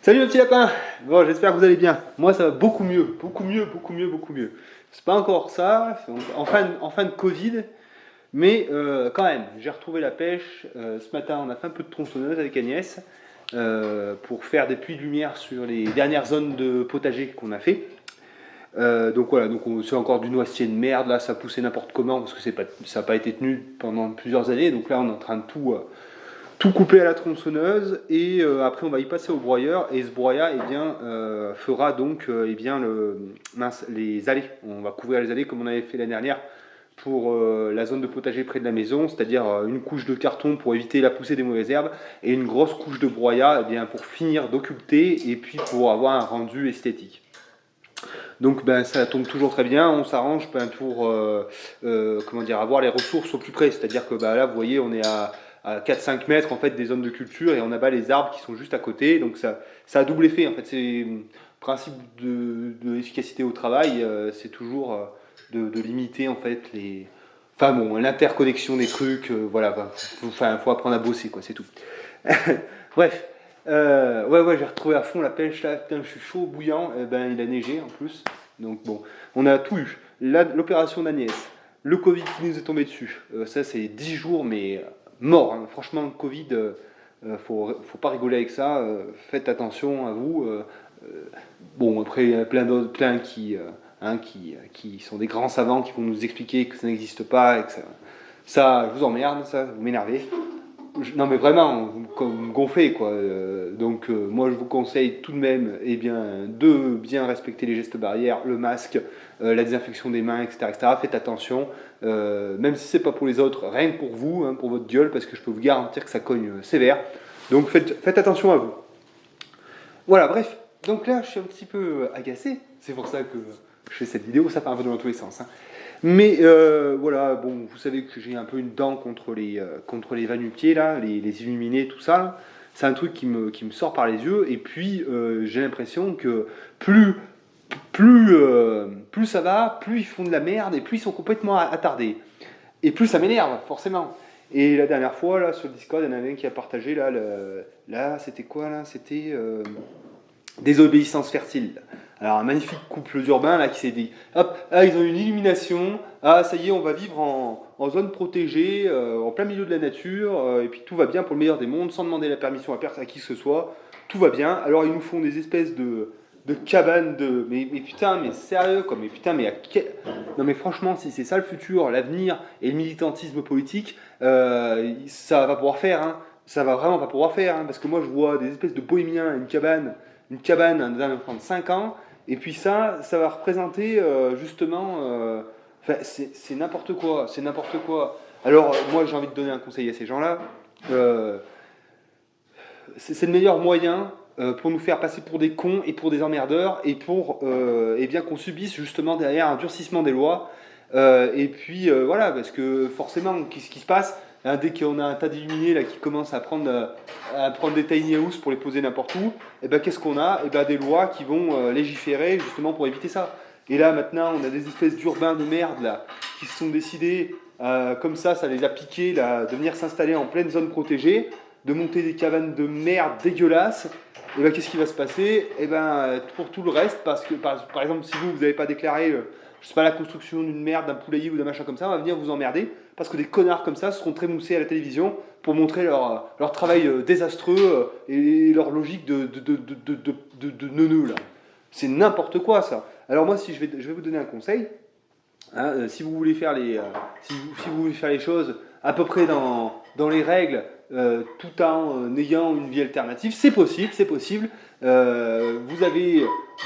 Salut le petit lapin. Bon, j'espère que vous allez bien. Moi, ça va beaucoup mieux, beaucoup mieux, beaucoup mieux, beaucoup mieux. C'est pas encore ça, c'est en fin de Covid, mais quand même, j'ai retrouvé la pêche. Ce matin, on a fait un peu de tronçonneuse avec Agnès pour faire des puits de lumière sur les dernières zones de potager qu'on a fait. Donc voilà, c'est encore du noisetier de merde, là ça poussait n'importe comment parce que ça n'a pas été tenu pendant plusieurs années. Donc là, on est en train de tout couper à la tronçonneuse et après on va y passer au broyeur et ce broyat fera donc les allées. On va couvrir les allées comme on avait fait l'année dernière pour la zone de potager près de la maison, c'est-à-dire une couche de carton pour éviter la poussée des mauvaises herbes et une grosse couche de broyat pour finir d'occulter et puis pour avoir un rendu esthétique. Donc ça tombe toujours très bien, on s'arrange pour avoir les ressources au plus près, c'est-à-dire que là vous voyez on est à 4-5 mètres en fait des zones de culture et on abat les arbres qui sont juste à côté, donc ça a double effet en fait. C'est le principe de l'efficacité au travail, c'est toujours de limiter en fait l'interconnexion des trucs, faut apprendre à bosser quoi, c'est tout. Bref, j'ai retrouvé à fond la pêche là, putain je suis chaud bouillant, il a neigé en plus, donc bon, on a tout eu, l'opération d'Agnès, le Covid qui nous est tombé dessus, ça c'est 10 jours mais mort, hein. Franchement le Covid, faut pas rigoler avec ça, faites attention à vous, bon après il y en a plein qui sont des grands savants qui vont nous expliquer que ça n'existe pas et que ça je vous emmerde, ça vous m'énervez. Non mais vraiment, vous me gonflez quoi. Moi je vous conseille tout de même de bien respecter les gestes barrières, le masque, la désinfection des mains, etc. Faites attention, même si c'est pas pour les autres, rien que pour vous, hein, pour votre gueule, parce que je peux vous garantir que ça cogne sévère. Donc faites attention à vous. Voilà, bref. Donc là je suis un petit peu agacé, c'est pour ça que je fais cette vidéo, ça part un peu dans tous les sens. Hein. Mais vous savez que j'ai un peu une dent contre les va-nu-pieds, là, les illuminés, tout ça. C'est un truc qui me sort par les yeux. Et puis, j'ai l'impression que plus ça va, plus ils font de la merde et plus ils sont complètement attardés. Et plus ça m'énerve, forcément. Et la dernière fois, là, sur le Discord, il y en avait un qui a partagé, là, c'était quoi, là ? C'était Désobéissance fertile. Alors un magnifique couple urbain là qui s'est dit, hop, là ils ont une illumination, ça y est on va vivre en zone protégée, en plein milieu de la nature, et puis tout va bien pour le meilleur des mondes, sans demander la permission à qui que ce soit, tout va bien. Alors ils nous font des espèces de cabanes mais putain, mais sérieux quoi, mais putain, non mais franchement si c'est ça le futur, l'avenir et le militantisme politique, ça va pas pouvoir faire, hein. Ça va vraiment pas pouvoir faire, hein, parce que moi je vois des espèces de bohémiens, une cabane d'un enfant de 5 ans, et puis ça va représenter c'est n'importe quoi, c'est n'importe quoi. Alors moi j'ai envie de donner un conseil à ces gens-là, c'est le meilleur moyen pour nous faire passer pour des cons et pour des emmerdeurs, et pour qu'on subisse justement derrière un durcissement des lois, parce que forcément, qu'est-ce qui se passe hein, dès qu'on a un tas d'illuminés là, qui commencent à prendre des tiny house pour les poser n'importe où, qu'est-ce qu'on a des lois qui vont légiférer justement pour éviter ça. Et là maintenant on a des espèces d'urbains de merde là, qui se sont décidés, comme ça les a piqués là, de venir s'installer en pleine zone protégée, de monter des cabanes de merde dégueulasses. Et qu'est-ce qui va se passer ? Pour tout le reste, parce que par exemple si vous n'avez pas déclaré la construction d'une merde, d'un poulailler ou d'un machin comme ça, on va venir vous emmerder, parce que des connards comme ça seront trémoussés à la télévision pour montrer leur travail désastreux et leur logique de neuneux là. C'est n'importe quoi ça. Alors moi si je vais vous donner un conseil, hein, si vous voulez faire si vous voulez faire les choses à peu près dans les règles, tout en ayant une vie alternative, c'est possible. Vous avez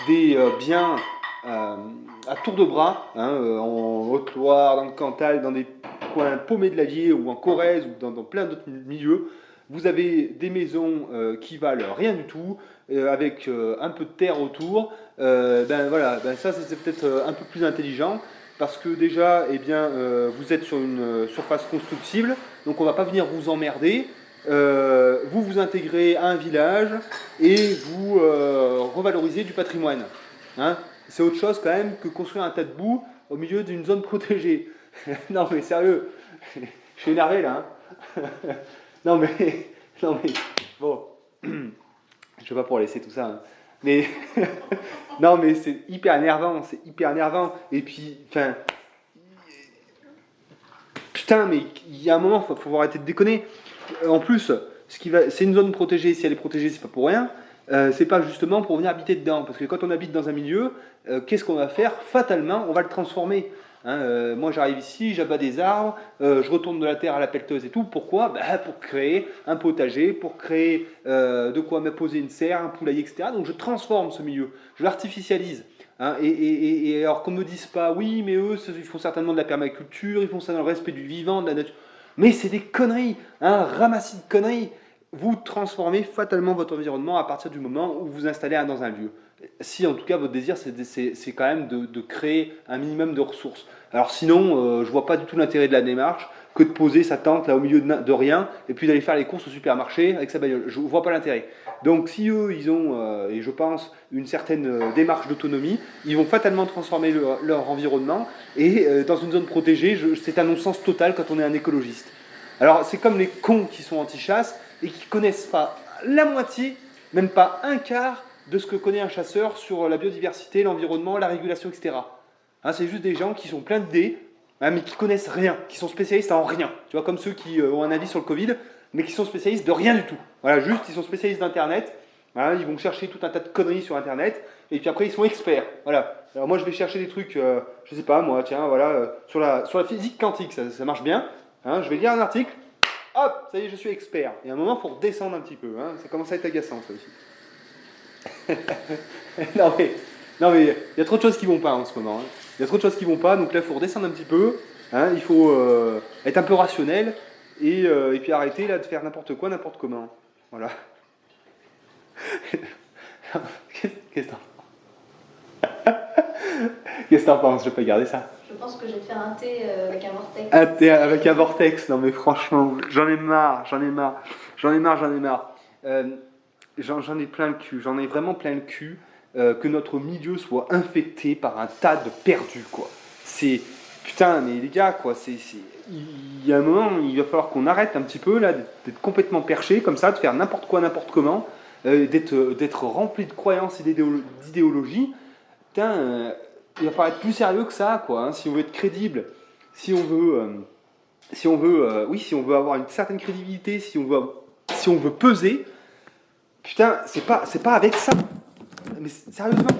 des biens à tour de bras, hein, en Haute-Loire, dans le Cantal, dans des coins paumés de l'Allier ou en Corrèze ou dans plein d'autres milieux. Vous avez des maisons qui valent rien du tout, avec un peu de terre autour. Ça c'est peut-être un peu plus intelligent. Parce que déjà, vous êtes sur une surface constructible, donc on ne va pas venir vous emmerder. Vous vous intégrez à un village et vous revalorisez du patrimoine. Hein, c'est autre chose quand même que construire un tas de boue au milieu d'une zone protégée. Non mais sérieux, je suis énervé là. Hein. non mais bon, Je sais pas pour laisser tout ça, hein. Mais non, mais c'est hyper énervant, c'est hyper énervant. Et puis, enfin, putain, mais il y a un moment, faut arrêter de déconner. En plus, c'est une zone protégée. Si elle est protégée, c'est pas pour rien. C'est pas justement pour venir habiter dedans. Parce que quand on habite dans un milieu, qu'est-ce qu'on va faire? Fatalement, on va le transformer. Hein, moi, j'arrive ici, j'abat des arbres, je retourne de la terre à la pelleteuse et tout. Pourquoi? Pour créer un potager, pour créer de quoi me poser une serre, un poulailler, etc. Donc, je transforme ce milieu, je l'artificialise. Hein, et alors qu'on ne me dise pas, oui, mais eux, ils font certainement de la permaculture, ils font ça dans le respect du vivant, de la nature. Mais c'est des conneries, un ramassis de conneries. Vous transformez fatalement votre environnement à partir du moment où vous vous installez dans un lieu. Si en tout cas votre désir c'est quand même de créer un minimum de ressources. Alors sinon, je ne vois pas du tout l'intérêt de la démarche que de poser sa tente là au milieu de rien et puis d'aller faire les courses au supermarché avec sa bagnole. Je ne vois pas l'intérêt. Donc si eux, ils ont, et je pense, une certaine démarche d'autonomie, ils vont fatalement transformer leur environnement et dans une zone protégée, c'est un non-sens total quand on est un écologiste. Alors c'est comme les cons qui sont anti-chasse et qui ne connaissent pas la moitié, même pas un quart de ce que connaît un chasseur sur la biodiversité, l'environnement, la régulation, etc. Hein, c'est juste des gens qui sont pleins d'idées, hein, mais qui connaissent rien, qui sont spécialistes en rien. Tu vois, comme ceux qui ont un avis sur le Covid, mais qui sont spécialistes de rien du tout. Voilà, juste, ils sont spécialistes d'Internet. Voilà, ils vont chercher tout un tas de conneries sur Internet, et puis après, ils sont experts. Voilà. Alors moi, je vais chercher des trucs, je sais pas, moi, tiens, voilà, sur la physique quantique, ça marche bien. Hein, je vais lire un article, hop, ça y est, je suis expert. Et à un moment, il faut redescendre un petit peu. Hein, ça commence à être agaçant, ça aussi. non mais il y a trop de choses qui vont pas en ce moment. Hein. Il y a trop de choses qui vont pas, donc là il faut redescendre un petit peu. Hein, il faut être un peu rationnel et puis arrêter là de faire n'importe quoi, n'importe comment. Voilà. Qu'est-ce que t'en penses? Je peux garder ça. Je pense que je vais te faire un thé avec un vortex. Un thé avec un vortex, non mais franchement, j'en ai marre. J'en ai plein le cul, j'en ai vraiment plein le cul que notre milieu soit infecté par un tas de perdus, quoi. C'est... Putain, mais les gars, quoi, il y a un moment, il va falloir qu'on arrête un petit peu, là, d'être complètement perché, comme ça, de faire n'importe quoi, n'importe comment, d'être rempli de croyances et d'idéologies. Putain, il va falloir être plus sérieux que ça, quoi, hein, si on veut être crédible, si on veut... si on veut avoir une certaine crédibilité, si on veut peser, putain, c'est pas avec ça. Mais sérieusement,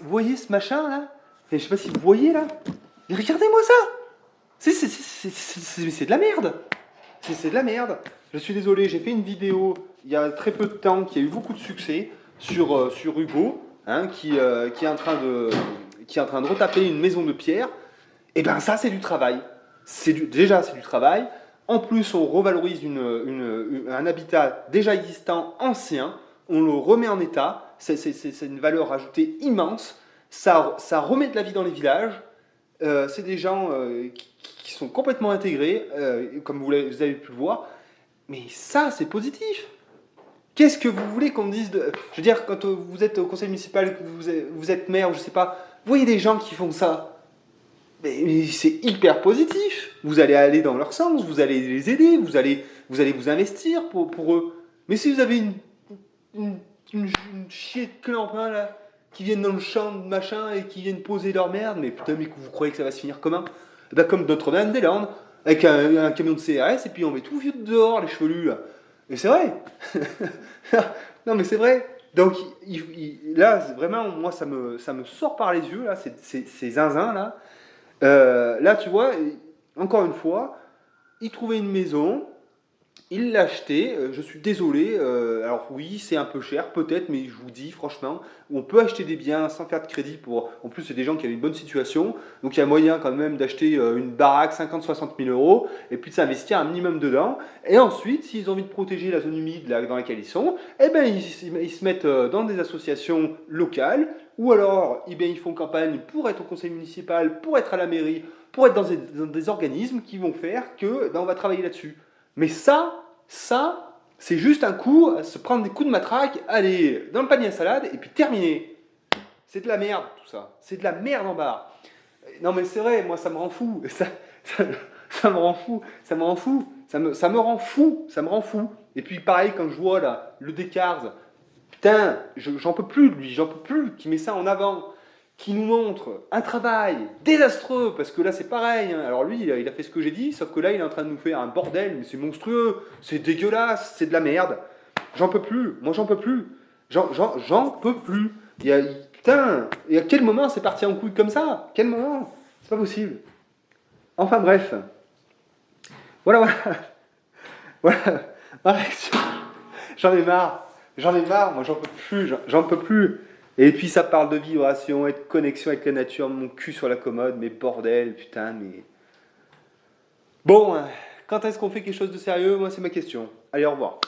vous voyez ce machin là? Je sais pas si vous voyez là. Mais regardez-moi ça. C'est de la merde. C'est de la merde. Je suis désolé, j'ai fait une vidéo il y a très peu de temps qui a eu beaucoup de succès sur Hugo, hein, qui est en train de retaper une maison de pierre. Et ben ça, c'est du travail. Déjà, c'est du travail. En plus, on revalorise un habitat déjà existant, ancien. On le remet en état. C'est une valeur ajoutée immense. Ça remet de la vie dans les villages. C'est des gens qui sont complètement intégrés, comme vous avez pu le voir. Mais ça, c'est positif. Qu'est-ce que vous voulez qu'on me dise de... Je veux dire, quand vous êtes au conseil municipal, que vous êtes maire, je sais pas, vous voyez des gens qui font ça. Mais c'est hyper positif. Vous allez aller dans leur sens, vous allez les aider, vous allez vous investir pour eux. Mais si vous avez une chier de clampins là, qui viennent dans le champ de machin et qui viennent poser leur merde, mais putain, mais vous croyez que ça va se finir comment? Ben, comme Notre-Dame-des-Landes, avec un camion de CRS et puis on met tout vieux dehors, les chevelus là. Et c'est vrai. Non mais c'est vrai. Donc là, vraiment, moi ça me sort par les yeux là, ces zinzins là. Là, tu vois, encore une fois, il trouvait une maison, il l'a achetée, je suis désolé, alors oui, c'est un peu cher, peut-être, mais je vous dis, franchement, on peut acheter des biens sans faire de crédit en plus, c'est des gens qui avaient une bonne situation, donc il y a moyen quand même d'acheter une baraque 50-60 000 euros, et puis de s'investir un minimum dedans, et ensuite, s'ils ont envie de protéger la zone humide là, dans laquelle ils sont, eh ben, ils se mettent dans des associations locales, ou alors, eh bien, ils font campagne pour être au conseil municipal, pour être à la mairie, pour être dans des organismes qui vont faire que ben, on va travailler là-dessus. Mais ça, c'est juste un coup, se prendre des coups de matraque, aller dans le panier à salade, et puis terminer. C'est de la merde, tout ça. C'est de la merde en barre. Non mais c'est vrai, moi ça me rend fou. Ça me rend fou. Ça me rend fou. Et puis pareil, quand je vois là, le Descartes, Putain, j'en peux plus de lui, j'en peux plus, qui met ça en avant, qui nous montre un travail désastreux, parce que là c'est pareil, hein. Alors lui il a fait ce que j'ai dit, sauf que là il est en train de nous faire un bordel, mais c'est monstrueux, c'est dégueulasse, c'est de la merde. J'en peux plus, moi j'en peux plus, j'en peux plus. Putain, et à quel moment c'est parti en couille comme ça? Quel moment? C'est pas possible. Enfin bref, voilà. Voilà, ma réaction. J'en ai marre, moi j'en peux plus. Et puis ça parle de vibration et de connexion avec la nature, mon cul sur la commode, mais bordel, putain, mais... Bon, quand est-ce qu'on fait quelque chose de sérieux? Moi c'est ma question. Allez, au revoir.